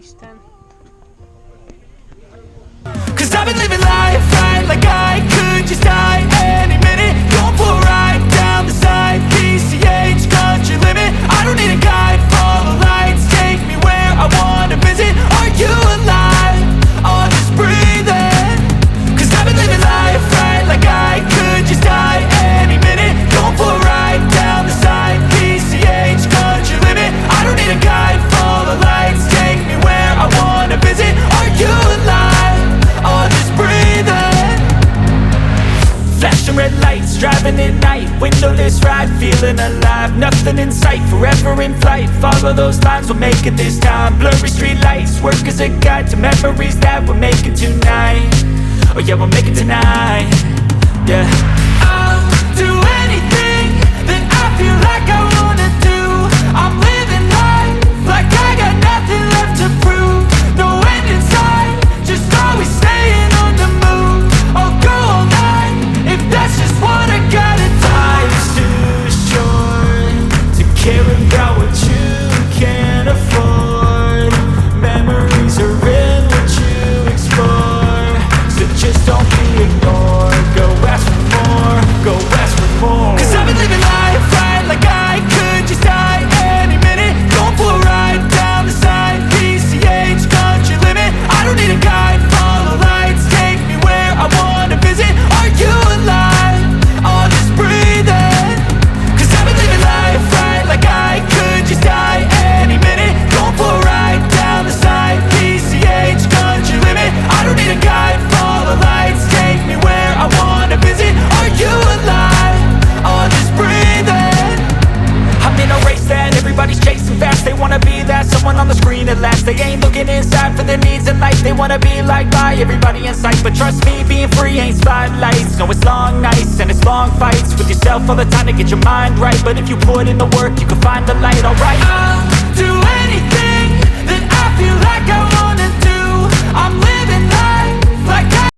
Isten. Cause I've been living life right like I could just die any minute. Going for a ride down the side, PCH country limit. I don't need a guide, follow lights, take me where I wanna visit. Are you alive? Or just breathing? Cause I've been living life right like I could just die any minute. Going for a ride down the side, PCH country limit. I don't need a guide, follow lights, take me where I wanna visit. Are you alive? Or just breathing? Flashing red lights, driving at night, windowless ride, feeling alive. Nothing in sight, forever in flight. Follow those lines, we'll make it this time. Blurry street lights, work as a guide to memories that we're making tonight. Oh yeah, we'll make it tonight. Yeah. I'll do anything that I feel like I wanna do. I'm living life like I got nothing left to prove. No end in sight, just always staying on the move. I'll go all night if that's just what I gotta do. Life's too short to care about what you can't afford. Memories are in what you explore, so just don't be ignored. Go ask for more, go ask for more. Cause I've been living life right like I could just die any minute. Going for a ride down the side, PCH country limit. I don't need a guide, follow lights, take me where I wanna visit. Are you alive? Or just breathing? Cause I've been living life right like I could just die any minute. Going for a ride down the side, PCH country limit. I don't need a guide, follow lights, take me where I wanna visit. Are you alive? Or just breathing? I'm in a race that everybody's chasing fast. They wanna be that someone on the screen at last. They ain't looking inside for their needs in life. They wanna be liked by everybody in sight. But trust me, being free ain't spotlights. No, it's long nights and it's long fights with yourself all the time to get your mind right. But if you put in the work, you can find the light, alright? I'll do it.